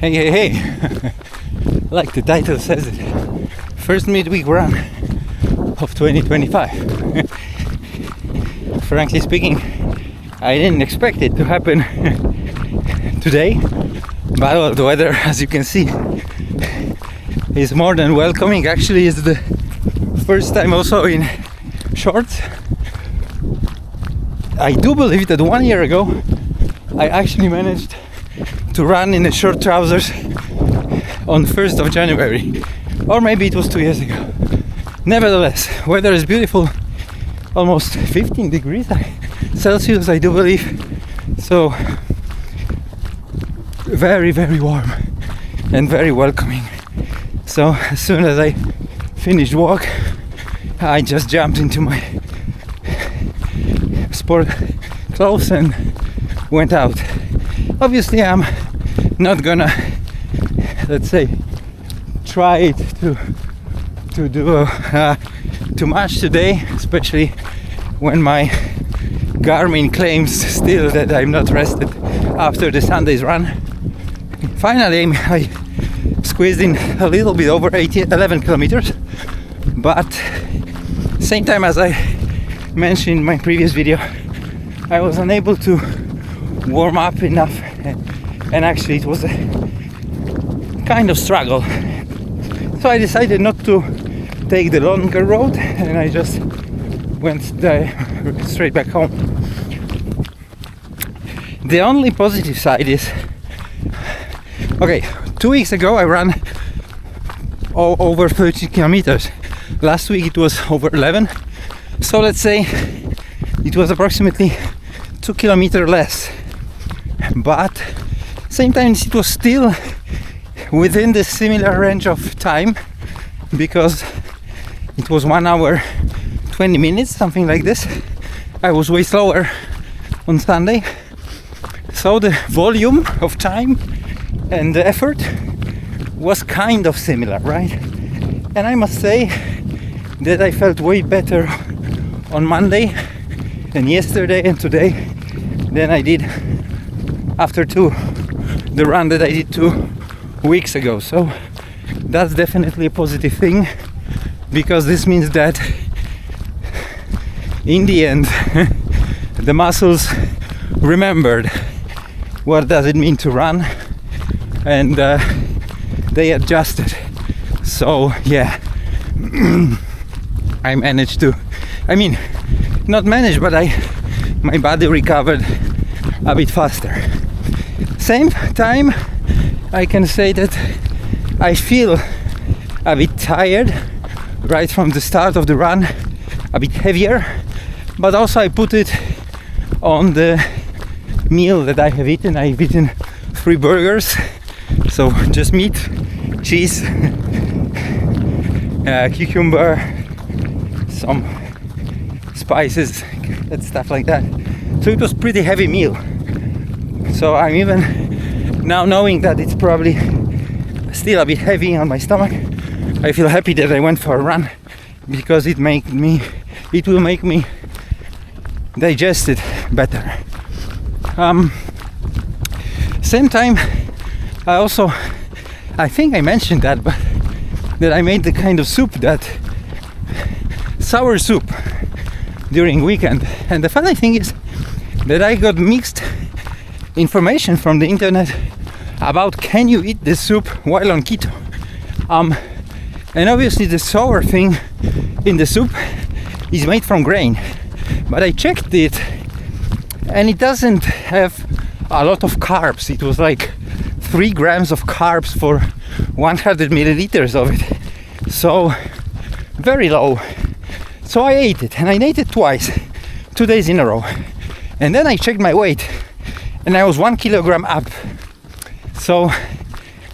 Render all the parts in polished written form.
Hey, like the title says it, first midweek run of 2025. Frankly speaking, I didn't expect it to happen today, but well, the weather, as you can see, is more than welcoming. Actually, it's the first time also in shorts. I do believe that 1 year ago I actually managed to run in the short trousers on 1st of January, or maybe it was 2 years ago. Nevertheless, weather is beautiful, almost 15 degrees Celsius, I do believe, so very warm and very welcoming. So as soon as I finished walk, I just jumped into my sport clothes and went out. Obviously, I'm not gonna, let's say, try to do too much today, especially when my Garmin claims still that I'm not rested after the Sunday's run. Finally, I squeezed in a little bit over 11 kilometers, but same time, as I mentioned in my previous video, I was unable to warm up enough, and actually it was a kind of struggle. So I decided not to take the longer road, and I just went straight back home. The only positive side is, okay, 2 weeks ago I ran over 30 kilometers. Last week it was over 11. So let's say it was approximately 2 kilometers less. But same time it was still within the similar range of time, because it was 1 hour 20 minutes, something like this. I was way slower on Sunday, so the volume of time and the effort was kind of similar, right? And I must say that I felt way better on Monday and yesterday and today than I did after the run that I did 2 weeks ago. So that's definitely a positive thing, because this means that in the end the muscles remembered what does it mean to run, and they adjusted. So yeah, I managed to, not managed, but my body recovered a bit faster. Same time, I can say that I feel a bit tired right from the start of the run, a bit heavier, but also I put it on the meal that I have eaten. I've eaten 3 burgers, so just meat, cheese, cucumber, some spices and stuff like that. So it was pretty heavy meal. So I'm even now knowing that it's probably still a bit heavy on my stomach, I feel happy that I went for a run, because it will make me digest it better. Same time, I think I mentioned that, but that I made the kind of soup, that sour soup, during weekend. And the funny thing is that I got mixed information from the internet about can you eat this soup while on keto. And obviously the sour thing in the soup is made from grain, but I checked it and it doesn't have a lot of carbs. It was like 3 grams of carbs for 100 milliliters of it, so very low. So I ate it, and I ate it twice, 2 days in a row, and then I checked my weight and I was 1 kilogram up. So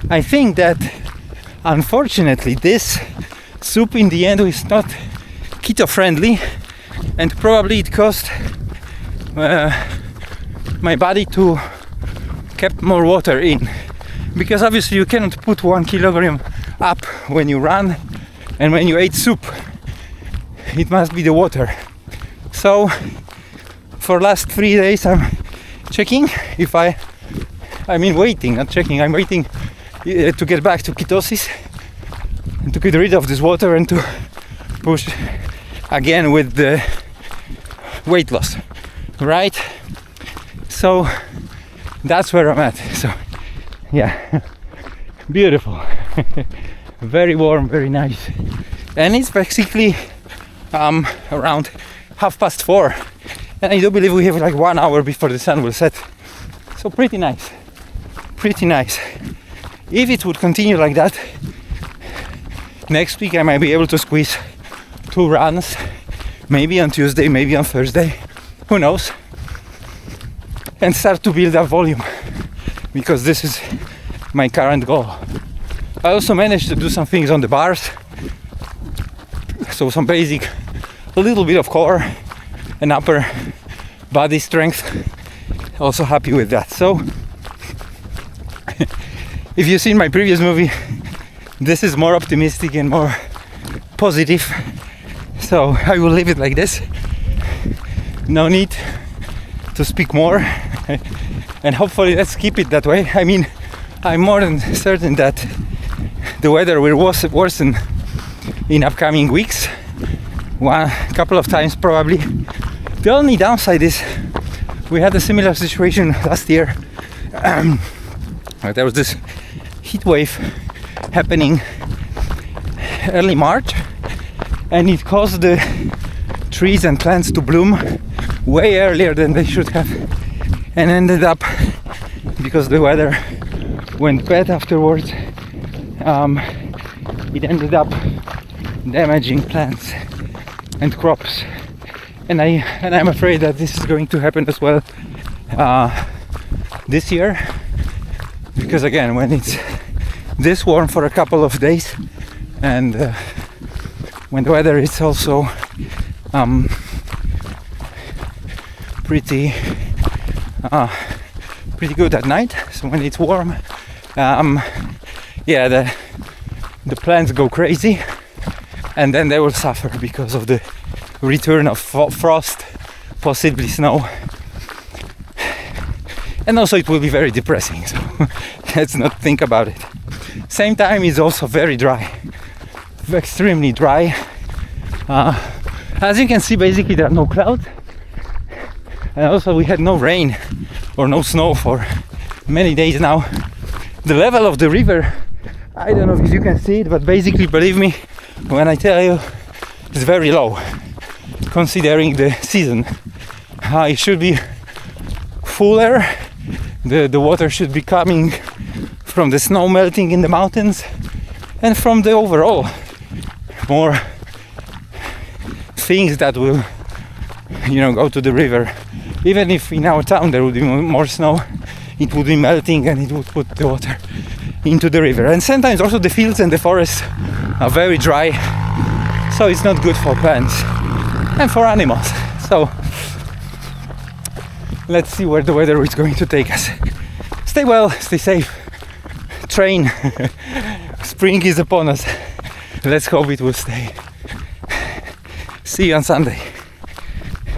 I think that unfortunately this soup in the end is not keto friendly, and probably it caused my body to keep more water in, because obviously you cannot put 1 kilogram up when you run, and when you ate soup it must be the water. So for last 3 days I'm checking if waiting, not checking, I'm waiting to get back to ketosis and to get rid of this water and to push again with the weight loss, right? So that's where I'm at. So yeah, beautiful. Very warm, very nice, and it's basically around 4:30, and I do believe we have like 1 hour before the sun will set. So pretty nice, pretty nice. If it would continue like that, next week I might be able to squeeze 2 runs, maybe on Tuesday, maybe on Thursday, who knows, and start to build up volume, because this is my current goal. I also managed to do some things on the bars, so some basic, a little bit of core and upper body strength. Also happy with that. So if you've seen my previous movie, this is more optimistic and more positive, so I will leave it like this. No need to speak more, and hopefully let's keep it that way. I mean, I'm more than certain that the weather will worsen in upcoming weeks, a couple of times probably. The only downside is we had a similar situation last year. There was this heat wave happening early March, and it caused the trees and plants to bloom way earlier than they should have, and ended up, because the weather went bad afterwards, it ended up damaging plants and crops, and I'm afraid that this is going to happen as well this year, because again, when it's this warm for a couple of days, and when the weather is also pretty good at night, so when it's warm, yeah, the plants go crazy, and then they will suffer because of the return of frost, possibly snow, and also it will be very depressing, so let's not think about it. Same time, it's also very dry, extremely dry. As you can see, basically there are no clouds, and also we had no rain or no snow for many days now. The level of the river, I don't know if you can see it, but basically, believe me when I tell you, it's very low considering the season. It should be fuller, the water should be coming from the snow melting in the mountains and from the overall more things that will, go to the river. Even if in our town there would be more snow, it would be melting and it would put the water into the river. And sometimes also the fields and the forests are very dry, so it's not good for plants and for animals. So let's see where the weather is going to take us. Stay well, stay safe, train. Spring is upon us. Let's hope it will stay. See you on Sunday.